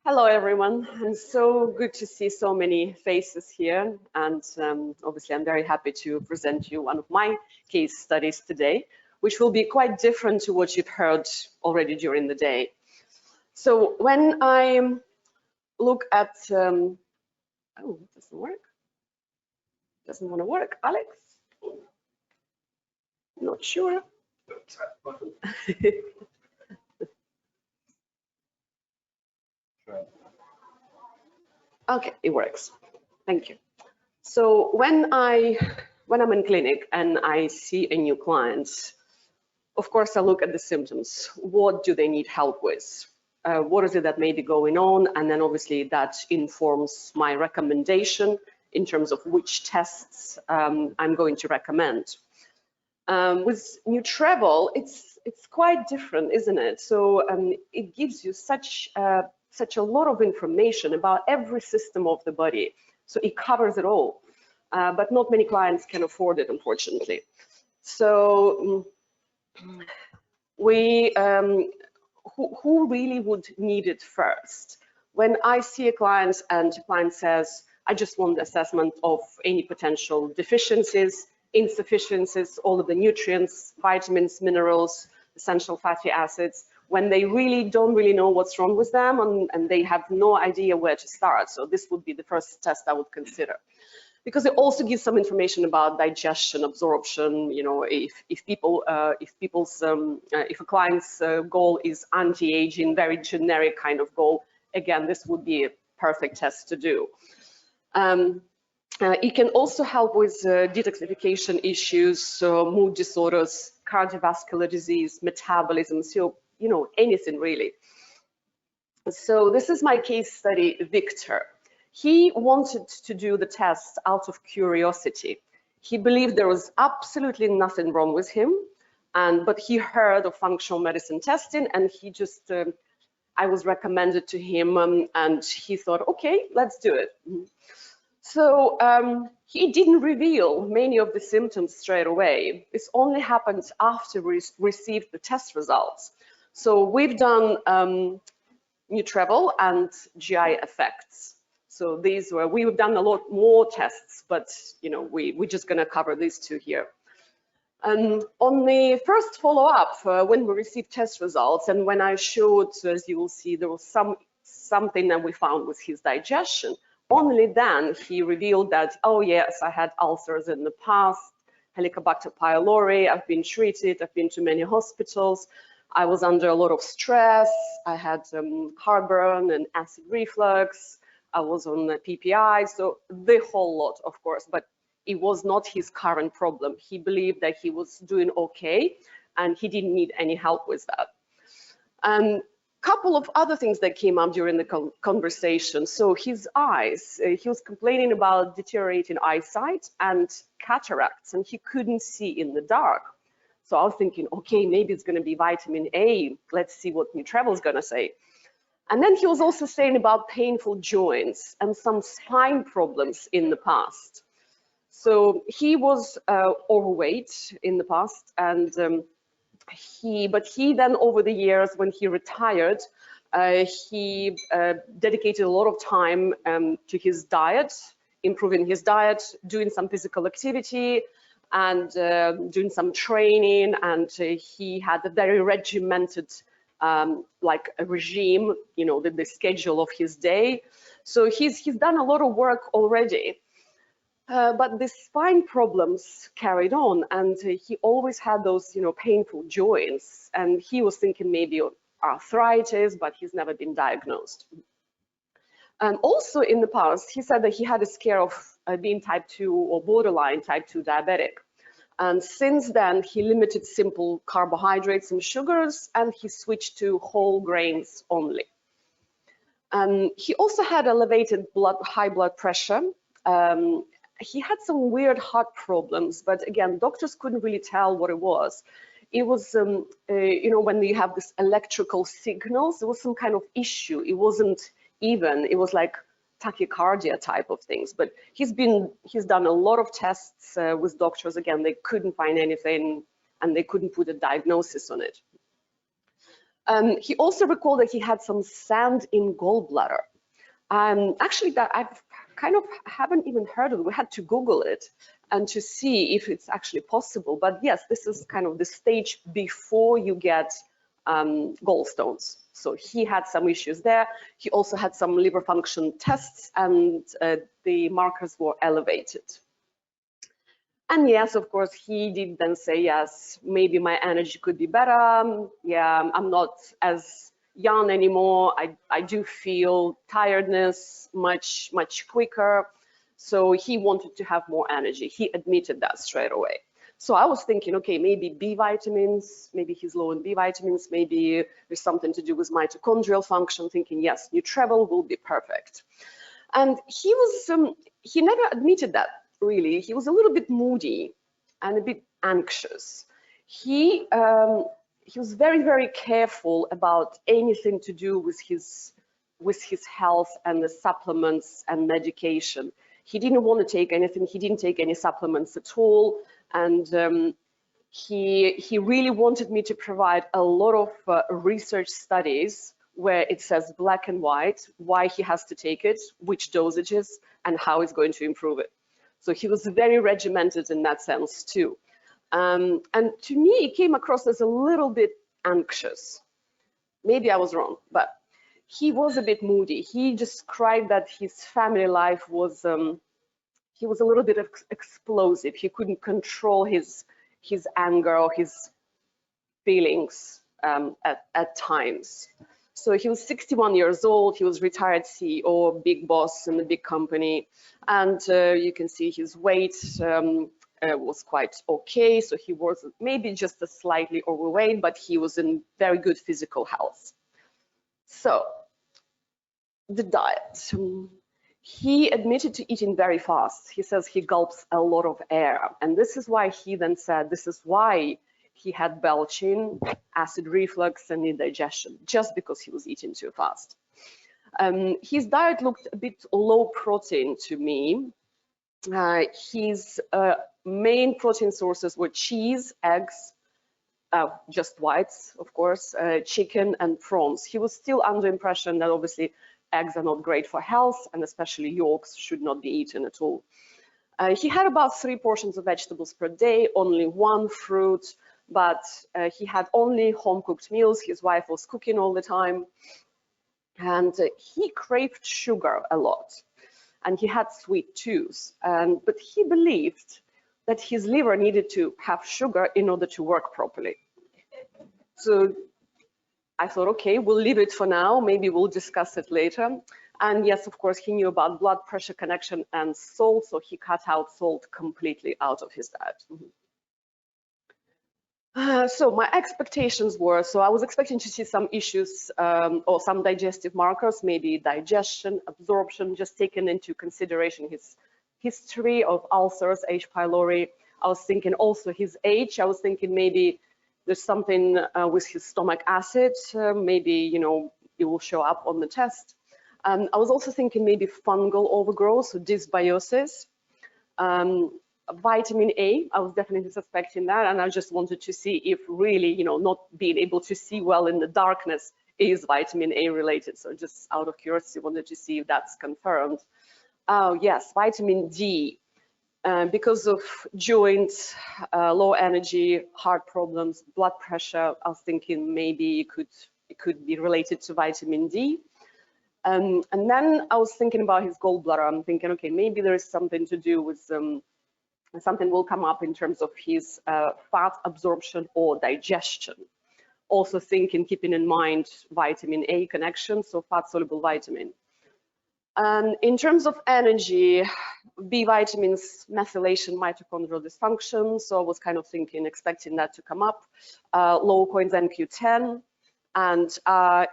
Hello, everyone. And so good to see so many faces here. And obviously, I'm very happy to present you one of my case studies today, which will be quite different to what you've heard already during the day. So when I look at, oh, it doesn't work. Doesn't want to work, Alex? Not sure. Okay, it works. Thank you. So when I'm in clinic and I see a new client, of course I look at the symptoms. What do they need help with? What is it that may be going on? And then obviously that informs my recommendation in terms of which tests I'm going to recommend. With NutrEval, it's quite different, isn't it? So it gives you such a lot of information about every system of the body. So it covers it all, but not many clients can afford it, unfortunately. So we, who really would need it first? When I see a client and the client says, I just want the assessment of any potential deficiencies, insufficiencies, all of the nutrients, vitamins, minerals, essential fatty acids, when they really don't know what's wrong with them and they have no idea where to start. So this would be the first test I would consider. Because it also gives some information about digestion, absorption. You know, if a client's goal is anti-aging, very generic kind of goal, again, this would be a perfect test to do. It can also help with detoxification issues, so mood disorders, cardiovascular disease, metabolism, so you know, anything really. So this is my case study, Victor. He wanted to do the test out of curiosity. He believed there was absolutely nothing wrong with him, but he heard of functional medicine testing, and he just, I was recommended to him, and he thought, okay, let's do it. So he didn't reveal many of the symptoms straight away. This only happened after we received the test results. So we've done NutrEval and GI effects. So these were, we've done a lot more tests, but you know, we're just gonna cover these two here. And on the first follow-up, when we received test results, and when I showed, as you will see, there was something that we found with his digestion, only then he revealed that, oh yes, I had ulcers in the past, Helicobacter pylori, I've been treated, I've been to many hospitals, I was under a lot of stress, I had heartburn and acid reflux, I was on the PPI, so the whole lot, of course, but it was not his current problem. He believed that he was doing okay and he didn't need any help with that. Couple of other things that came up during the conversation. So his eyes, he was complaining about deteriorating eyesight and cataracts, and he couldn't see in the dark. So I was thinking, okay, maybe it's going to be vitamin A. Let's see what NutrEval is going to say. And then he was also saying about painful joints and some spine problems in the past. So he was overweight in the past, and but he then, over the years, when he retired, he dedicated a lot of time to his diet, improving his diet, doing some physical activity, and doing some training, and he had a very regimented, like a regime, you know, the schedule of his day. So he's done a lot of work already. But the spine problems carried on, and he always had those, you know, painful joints, and he was thinking maybe arthritis, but he's never been diagnosed. And also in the past, he said that he had a scare of being type 2 or borderline type 2 diabetic. And since then, he limited simple carbohydrates and sugars, and he switched to whole grains only. He also had elevated high blood pressure. He had some weird heart problems, but again, doctors couldn't really tell what it was. It was, you know, when you have this electrical signals, there was some kind of issue. It wasn't even, it was like tachycardia type of things. But he's done a lot of tests with doctors. Again, they couldn't find anything and they couldn't put a diagnosis on it. He also recalled that he had some sand in gallbladder. Actually, that I've kind of haven't even heard of it. We had to Google it and to see if it's actually possible. But yes, this is kind of the stage before you get gallstones. So he had some issues there. He also had some liver function tests, and the markers were elevated. And yes, of course, he did then say, yes, maybe my energy could be better. Yeah, I'm not as young anymore. I do feel tiredness much quicker. So he wanted to have more energy. He admitted that straight away. So I was thinking, okay, maybe B vitamins, maybe he's low in B vitamins, maybe there's something to do with mitochondrial function, thinking, yes, NutrEval will be perfect. And he never admitted that, really. He was a little bit moody and a bit anxious. He was very careful about anything to do with his health and the supplements and medication. He didn't want to take anything. He didn't take any supplements at all. And he really wanted me to provide a lot of research studies where it says black and white why he has to take it, which dosages, and how it's going to improve it. So he was very regimented in that sense too. And to me, it came across as a little bit anxious. Maybe I was wrong, but he was a bit moody. He described that his family life was, he was a little bit explosive. He couldn't control his anger or his feelings at times. So he was 61 years old. He was retired CEO, big boss in a big company. And you can see his weight was quite okay. So he was maybe just a slightly overweight, but he was in very good physical health. So the diet. He admitted to eating very fast. He says he gulps a lot of air. And this is why he then said this is why he had belching, acid reflux, and indigestion, just because he was eating too fast. His diet looked a bit low protein to me. His main protein sources were cheese, eggs, just whites, of course, chicken and prawns. He was still under impression that obviously eggs are not great for health, and especially yolks should not be eaten at all. He had about 3 portions of vegetables per day, only 1 fruit, but he had only home-cooked meals. His wife was cooking all the time, and he craved sugar a lot, and he had sweet tooth. But he believed that his liver needed to have sugar in order to work properly. So I thought, okay, we'll leave it for now. Maybe we'll discuss it later. And yes, of course, he knew about blood pressure connection and salt, so he cut out salt completely out of his diet. So my expectations were, so I was expecting to see some issues or some digestive markers, maybe digestion, absorption, just taking into consideration his history of ulcers, H. pylori. I was thinking also his age. I was thinking maybe there's something with his stomach acid. Maybe, you know, it will show up on the test. I was also thinking maybe fungal overgrowth, so dysbiosis. Vitamin A, I was definitely suspecting that, and I just wanted to see if really, you know, not being able to see well in the darkness is vitamin A related. So just out of curiosity, wanted to see if that's confirmed. Oh yes, vitamin D. Because of joints, low energy, heart problems, blood pressure, I was thinking maybe it could be related to vitamin D. And then I was thinking about his gallbladder. I'm thinking, okay, maybe there is something to do with something will come up in terms of his fat absorption or digestion. Also thinking, keeping in mind vitamin A connection, so fat-soluble vitamin. And in terms of energy, B vitamins, methylation, mitochondrial dysfunction. So I was kind of thinking, expecting that to come up. Low coenzyme Q10. And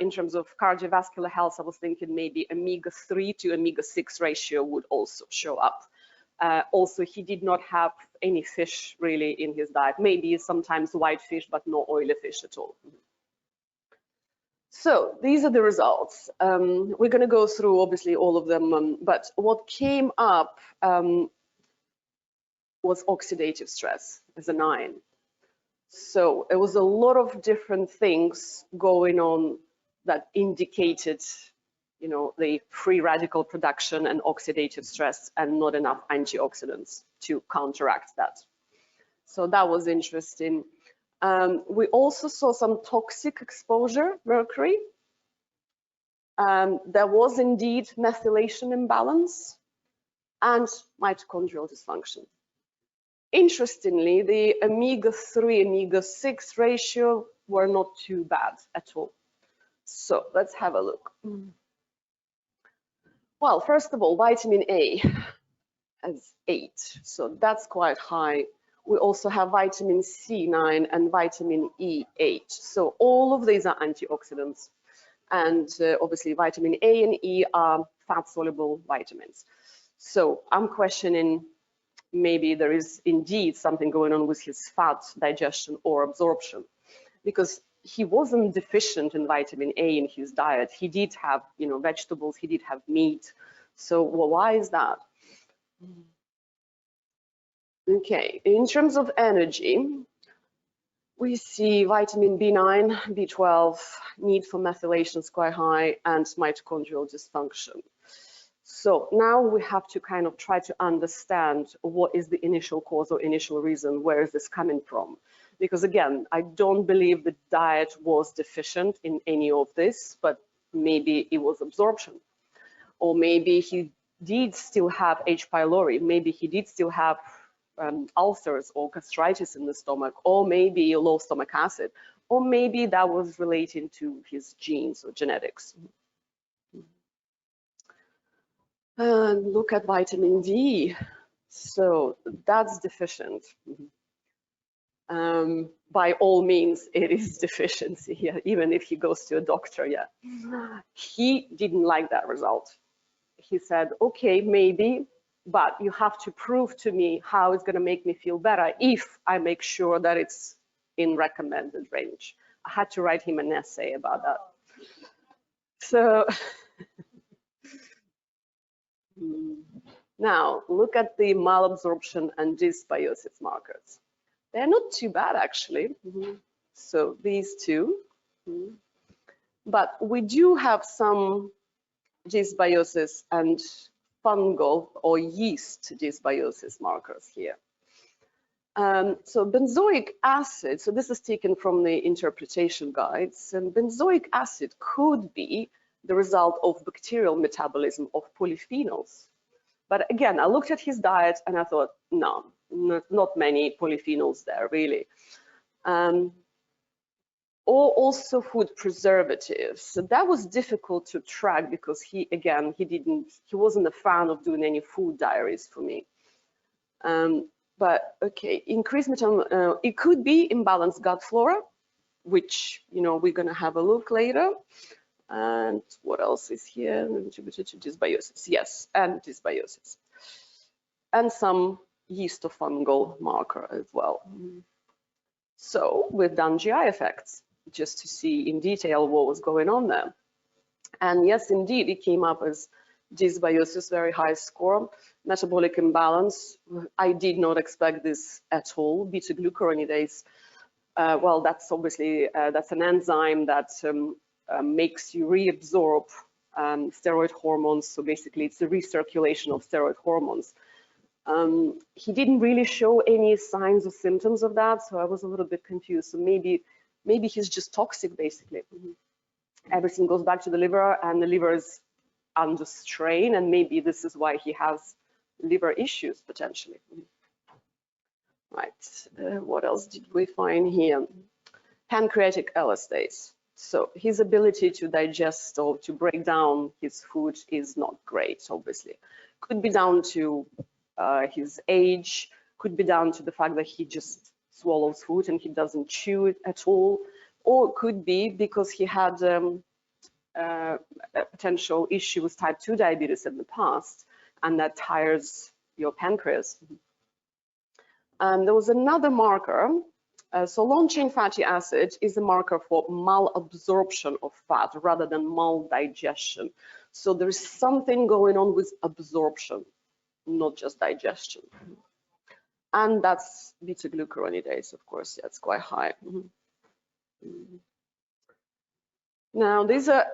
in terms of cardiovascular health, I was thinking maybe omega-3 to omega-6 ratio would also show up. Also, he did not have any fish really in his diet. Maybe sometimes white fish, but no oily fish at all. So these are the results. We're going to go through obviously all of them, but what came up was oxidative stress as a 9. So it was a lot of different things going on that indicated, you know, the free radical production and oxidative stress and not enough antioxidants to counteract that. So that was interesting. We also saw some toxic exposure, mercury. There was indeed methylation imbalance and mitochondrial dysfunction. Interestingly, the omega-3, omega-6 ratio were not too bad at all. So let's have a look. Well, first of all, vitamin A has 8, so that's quite high. We also have vitamin C9 and vitamin E8. So all of these are antioxidants. And obviously vitamin A and E are fat-soluble vitamins. So I'm questioning maybe there is indeed something going on with his fat digestion or absorption, because he wasn't deficient in vitamin A in his diet. He did have, you know, vegetables, he did have meat. So well, why is that? Okay, in terms of energy, we see vitamin B9, B12, need for methylation is quite high, and mitochondrial dysfunction. So now we have to kind of try to understand what is the initial cause or initial reason, where is this coming from? Because again, I don't believe the diet was deficient in any of this, but maybe it was absorption. Or maybe he did still have H. pylori, maybe he did still have ulcers or gastritis in the stomach, or maybe low stomach acid, or maybe that was relating to his genes or genetics. And look at vitamin D. So that's deficient. By all means, it is deficiency, yeah, even if he goes to a doctor, yeah. He didn't like that result. He said, okay, maybe, but you have to prove to me how it's going to make me feel better if I make sure that it's in recommended range. I had to write him an essay about that. So now look at the malabsorption and dysbiosis markers. They're not too bad, actually. So these two. But we do have some dysbiosis and fungal or yeast dysbiosis markers here. So benzoic acid, so this is taken from the interpretation guides, and benzoic acid could be the result of bacterial metabolism of polyphenols. But again, I looked at his diet and I thought, no, not many polyphenols there, really. Or also food preservatives. So that was difficult to track because he wasn't a fan of doing any food diaries for me. But okay, increased metabolism, it could be imbalanced gut flora, which, you know, we're gonna have a look later. And what else is here? Dysbiosis, yes, and dysbiosis. And some yeast or fungal marker as well. So we've done GI effects just to see in detail what was going on there. And yes, indeed, it came up as dysbiosis, very high score. Metabolic imbalance, I did not expect this at all. Beta-glucuronidase, well, that's obviously, that's an enzyme that makes you reabsorb steroid hormones. So basically, it's the recirculation of steroid hormones. He didn't really show any signs or symptoms of that, so I was a little bit confused. So maybe he's just toxic, basically. Everything goes back to the liver, and the liver is under strain, and maybe this is why he has liver issues, potentially. Right, what else did we find here? Pancreatic elastase. So his ability to digest or to break down his food is not great, obviously. Could be down to his age, could be down to the fact that he just swallows food and he doesn't chew it at all, or it could be because he had a potential issue with type 2 diabetes in the past, and that tires your pancreas. There was another marker. So long-chain fatty acid is a marker for malabsorption of fat rather than maldigestion. So there's something going on with absorption, not just digestion. And that's beta-glucuronidase, of course, that's quite high. Now, these are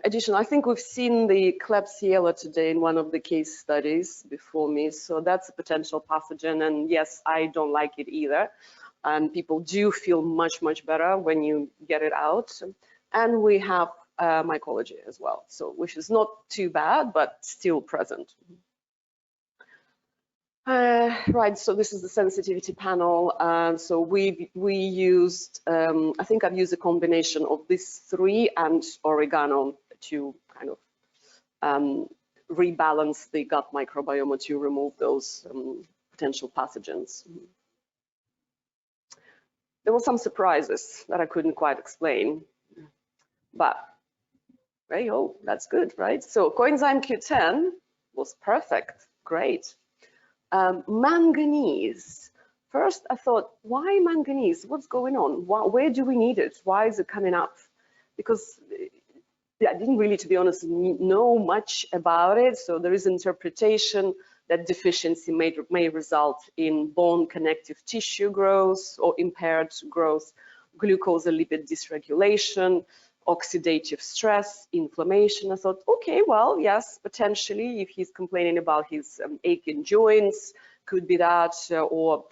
additional. I think we've seen the Klebsiella today in one of the case studies before me, so that's a potential pathogen, and yes, I don't like it either. And people do feel much, much better when you get it out. And we have mycology as well, so which is not too bad, but still present. Right, so this is the sensitivity panel. So we used, I think I've used a combination of these three and oregano to kind of rebalance the gut microbiome to remove those potential pathogens. There were some surprises that I couldn't quite explain, but hey, oh, that's good, right? So coenzyme Q10 was perfect, great. Manganese. First, I thought, why manganese? What's going on? Where do we need it? Why is it coming up? Because I didn't really, to be honest, know much about it. So there is interpretation that deficiency may result in bone connective tissue growth or impaired growth, glucose and lipid dysregulation, oxidative stress, inflammation. I thought, okay, well, yes, potentially, if he's complaining about his aching joints, could be that, or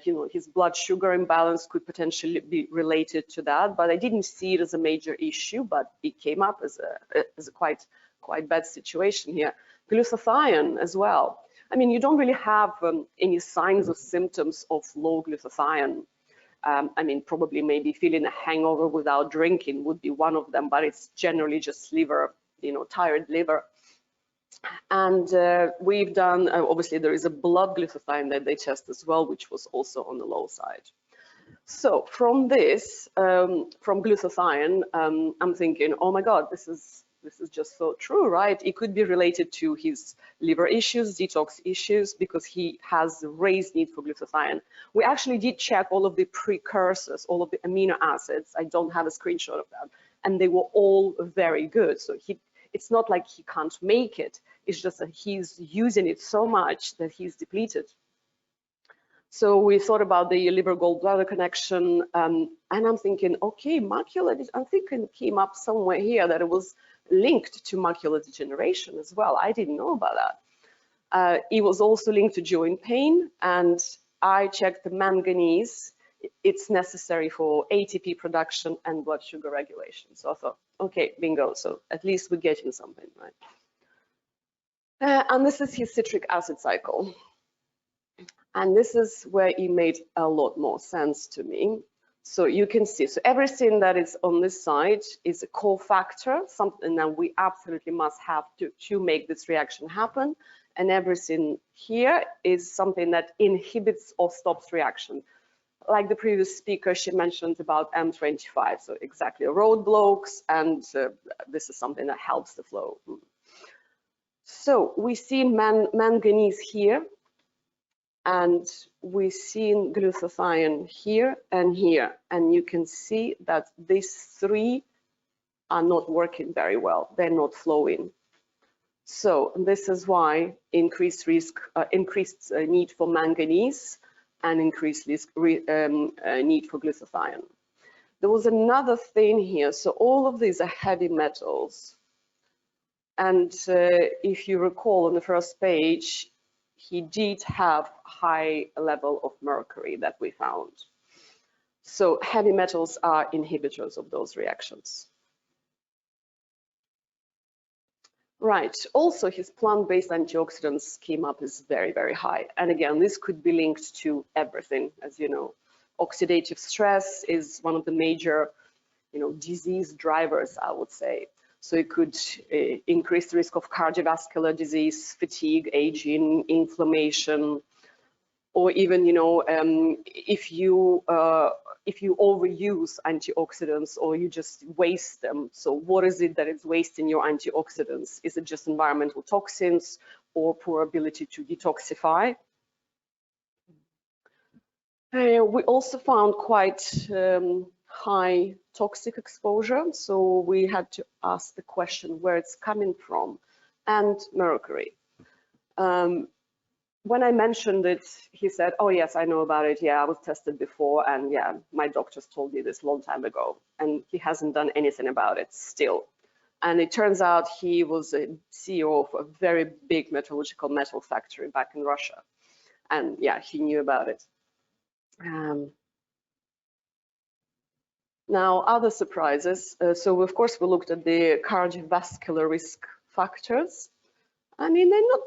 you know, his blood sugar imbalance could potentially be related to that. But I didn't see it as a major issue, but it came up as a quite bad situation here. Glutathione as well. I mean, you don't really have any signs or symptoms of low glutathione. I mean, probably maybe feeling a hangover without drinking would be one of them, but it's generally just liver, you know, tired liver. And we've done, obviously there is a blood glutathione that they test as well, which was also on the low side. So from this, from glutathione, I'm thinking, oh my God, this is just so true, right? It could be related to his liver issues, detox issues, because he has raised need for glutathione. We actually did check all of the precursors, all of the amino acids. I don't have a screenshot of that, and they were all very good. So it's not like he can't make it. It's just that he's using it so much that he's depleted. So we thought about the liver gallbladder connection, and I'm thinking, okay, macular, I'm thinking it came up somewhere here that it was linked to macular degeneration as well. I didn't know about that. It was also linked to joint pain, and I checked the manganese. It's necessary for ATP production and blood sugar regulation. So I thought, okay, bingo. So at least we're getting something, right? And this is his citric acid cycle. And this is where it made a lot more sense to me. So you can see, so everything that is on this side is a cofactor, something that we absolutely must have to make this reaction happen. And everything here is something that inhibits or stops reaction. Like the previous speaker, she mentioned about M25, so exactly roadblocks, and this is something that helps the flow. So we see manganese here, and we've seen glutathione here and here, and you can see that these three are not working very well. They're not flowing. So this is why increased risk, increased need for manganese and increased risk, need for glutathione. There was another thing here. So all of these are heavy metals. And if you recall on the first page, he did have high level of mercury that we found. So heavy metals are inhibitors of those reactions. Right, also his plant-based antioxidants came up as very, very high. And again, this could be linked to everything, as you know. Oxidative stress is one of the major, you know, disease drivers, I would say. So it could increase the risk of cardiovascular disease, fatigue, aging, inflammation, or even, you know, if you overuse antioxidants or you just waste them. So what is it that is wasting your antioxidants? Is it just environmental toxins or poor ability to detoxify? We also found quite high toxic exposure, so we had to ask the question where it's coming from, and mercury. when I mentioned it, he said, oh yes, I know about it. Yeah, I was tested before, and yeah, my doctors told me this a long time ago, and he hasn't done anything about it still. And it turns out he was a CEO of a very big metallurgical metal factory back in Russia. And yeah, he knew about it. Now, other surprises. So of course, we looked at the cardiovascular risk factors. I mean, they're not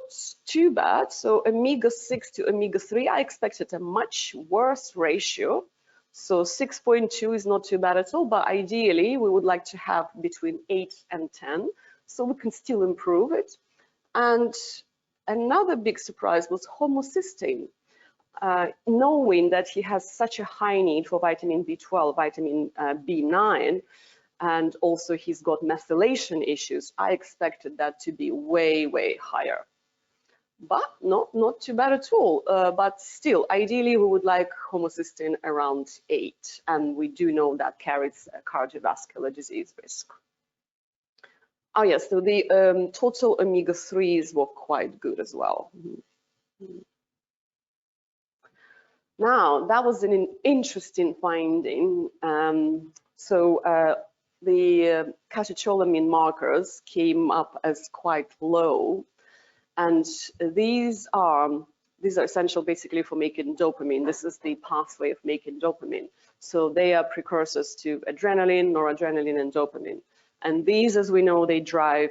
too bad. So omega-6 to omega-3, I expected a much worse ratio. So 6.2 is not too bad at all, but ideally we would like to have between 8 and 10, so we can still improve it. And another big surprise was homocysteine. Knowing that he has such a high need for vitamin B12, vitamin B9, and also he's got methylation issues, I expected that to be way, way higher. But not too bad at all. But still, ideally, we would like homocysteine around 8, and we do know that carries a cardiovascular disease risk. Oh yes, so the total omega-3s were quite good as well. Now, that was an interesting finding. The catecholamine markers came up as quite low, and these are essential basically for making dopamine. This is the pathway of making dopamine. So they are precursors to adrenaline, noradrenaline, and dopamine. And these, as we know, they drive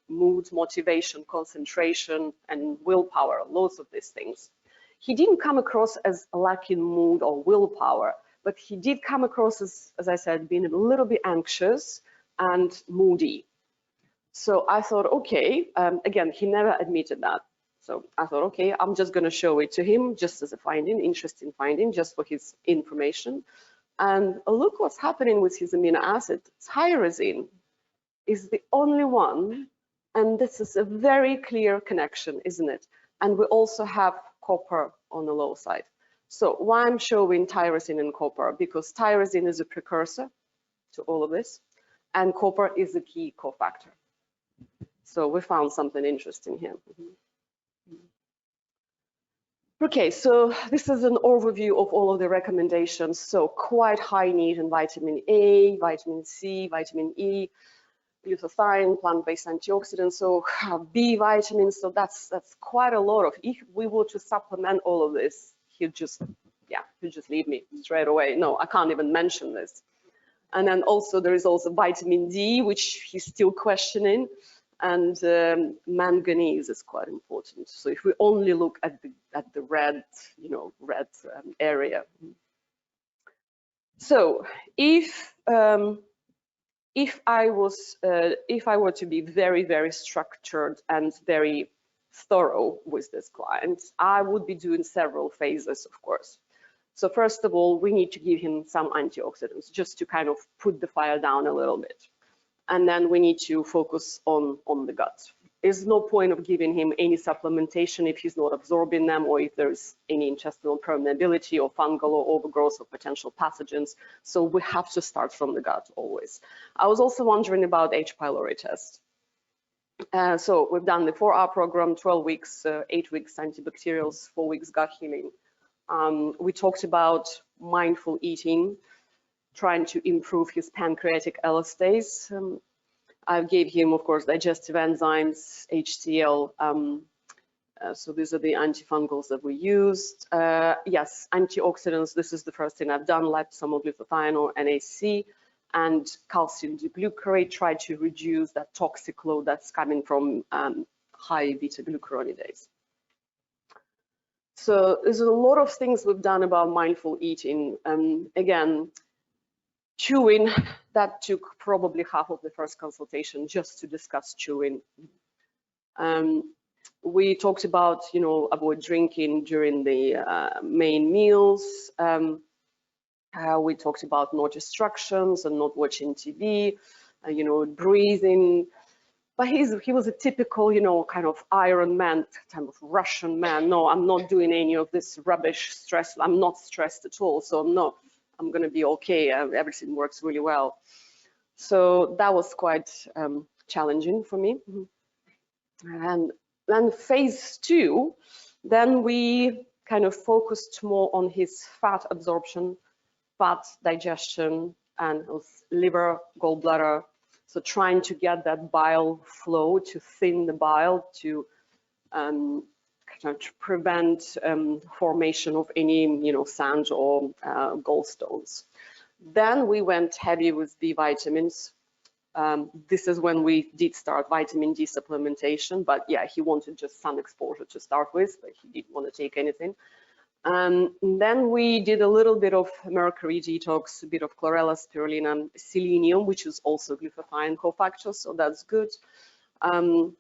mood, motivation, concentration, and willpower, lots of these things. He didn't come across as lacking mood or willpower, but he did come across as I said, being a little bit anxious and moody. So I thought, okay, again, he never admitted that. So I thought, okay, I'm just going to show it to him just as a finding, interesting finding, just for his information. And look what's happening with his amino acid. Tyrosine is the only one, and this is a very clear connection, isn't it? And we also have copper on the low side. So why I'm showing tyrosine and copper? Because tyrosine is a precursor to all of this, and copper is a key cofactor. So we found something interesting here. Okay, so this is an overview of all of the recommendations. So quite high need in vitamin A, vitamin C, vitamin E, glutathione, plant-based antioxidants, so B vitamins, so that's quite a lot of. If we were to supplement all of this, he'd just leave me straight away. No, I can't even mention this. And then also there is also vitamin D, which he's still questioning, and manganese is quite important. So if we only look at the red, red area. So if I were to be very, very structured and very thorough with this client, I would be doing several phases, of course. So first of all, we need to give him some antioxidants just to kind of put the fire down a little bit. And then we need to focus on the gut. There's no point of giving him any supplementation if he's not absorbing them, or if there's any intestinal permeability or fungal or overgrowth or potential pathogens. So we have to start from the gut always. I was also wondering about H. pylori test. So we've done the 4-hour program, 12 weeks, 8 weeks antibacterials, 4 weeks gut healing. We talked about mindful eating, trying to improve his pancreatic elastase. I gave him, of course, digestive enzymes, HCl. So these are the antifungals that we used. Yes, antioxidants. This is the first thing I've done, liposomal glutathione or NAC, and calcium D-glucarate. Try to reduce that toxic load that's coming from high beta-glucuronidase. So there's a lot of things we've done about mindful eating. Again, chewing, that took probably half of the first consultation just to discuss chewing. We talked about, avoid drinking during the main meals. We talked about no distractions and not watching TV, breathing. But he was a typical, kind of Iron Man, kind of Russian man. No, I'm not doing any of this rubbish stress. I'm not stressed at all. So I'm going to be okay. Everything works really well. So that was quite challenging for me. And then phase 2, Then we kind of focused more on his fat absorption, fat digestion, and his liver, gallbladder. So trying to get that bile flow, to thin the bile, to kind of prevent formation of any, sand or gallstones. Then we went heavy with B vitamins. This is when we did start vitamin D supplementation, but yeah, he wanted just sun exposure to start with, but he didn't want to take anything. Then we did a little bit of mercury detox, a bit of chlorella, spirulina, selenium, which is also glutathione cofactor, so that's good.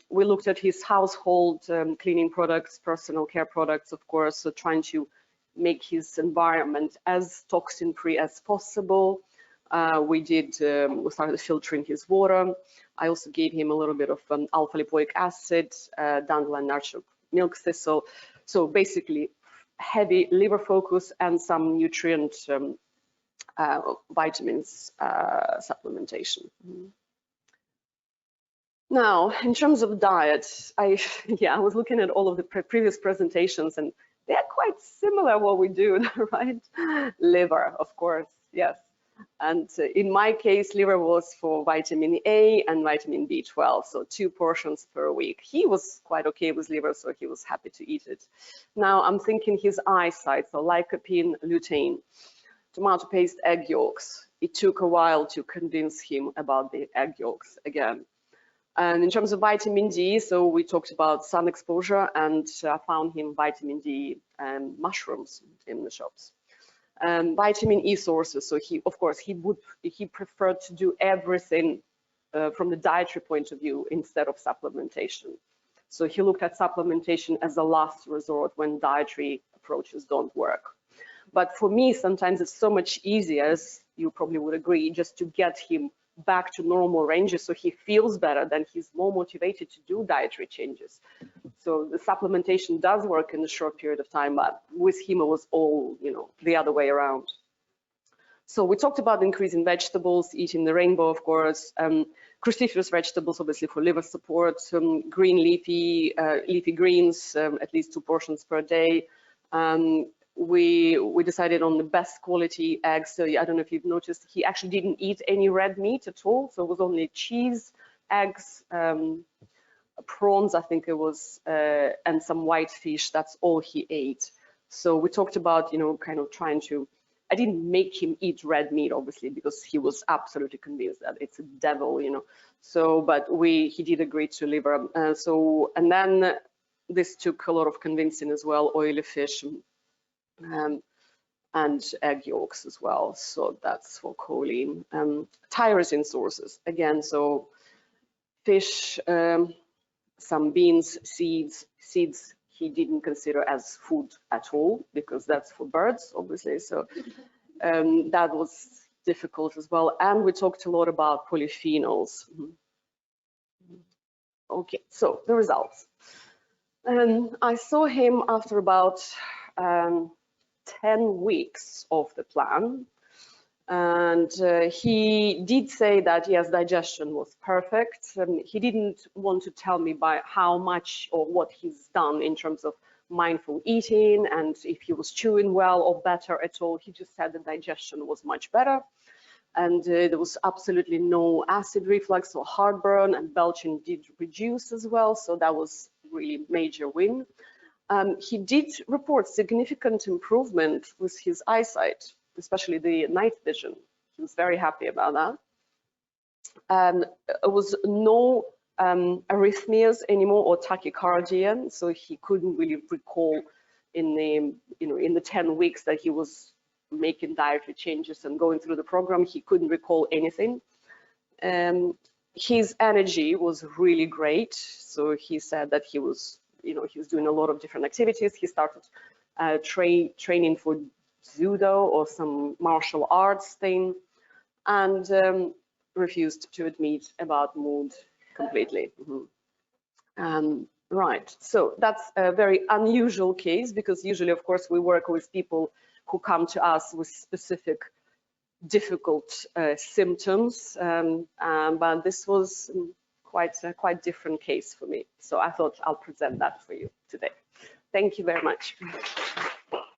We looked at his household cleaning products, personal care products, of course, so trying to make his environment as toxin-free as possible. We started filtering his water. I also gave him a little bit of alpha lipoic acid, dandelion nurture milk thistle. So basically heavy liver focus and some nutrient vitamins supplementation. Now, in terms of diet, I was looking at all of the previous presentations, and they're quite similar what we do, right? Liver, of course, yes. And in my case, liver was for vitamin A and vitamin B12, so 2 portions per week. He was quite okay with liver, so he was happy to eat it. Now I'm thinking his eyesight, so lycopene, lutein, tomato paste, egg yolks. It took a while to convince him about the egg yolks again. And in terms of vitamin D, so we talked about sun exposure, and I found him vitamin D and mushrooms in the shops. Vitamin E sources, so he preferred to do everything from the dietary point of view instead of supplementation. So he looked at supplementation as a last resort when dietary approaches don't work. But for me, sometimes it's so much easier, as you probably would agree, just to get him back to normal ranges so he feels better, then he's more motivated to do dietary changes. So the supplementation does work in a short period of time, but with him it was all, the other way around. So we talked about increasing vegetables, eating the rainbow, of course, cruciferous vegetables, obviously for liver support, green leafy greens, at least 2 portions per day. We decided on the best quality eggs. So I don't know if you've noticed, he actually didn't eat any red meat at all. So it was only cheese, eggs, prawns, I think it was, and some white fish. That's all he ate. So we talked about, kind of trying to, I didn't make him eat red meat, obviously, because he was absolutely convinced that it's a devil, So, but he did agree to liver. And then this took a lot of convincing as well, oily fish, and egg yolks as well. So that's for choline. Tyrosine sources, again, so fish, some beans, seeds he didn't consider as food at all, because that's for birds, obviously. So that was difficult as well. And we talked a lot about polyphenols. Okay, so the results. I saw him after about 10 weeks of the plan, and he did say that yes, digestion was perfect. He didn't want to tell me by how much or what he's done in terms of mindful eating and if he was chewing well or better at all. He just said the digestion was much better, and there was absolutely no acid reflux or heartburn, and belching did reduce as well, so that was really major win. He did report significant improvement with his eyesight, especially the night vision. He was very happy about that. There was no arrhythmias anymore or tachycardia, so he couldn't really recall in the 10 weeks that he was making dietary changes and going through the program, he couldn't recall anything. His energy was really great, so he said that he was doing a lot of different activities. He started training for judo or some martial arts thing, and refused to admit about mood completely. Right, so that's a very unusual case, because usually, of course, we work with people who come to us with specific difficult symptoms, but this was quite different case for me. So I thought I'll present that for you today. Thank you very much.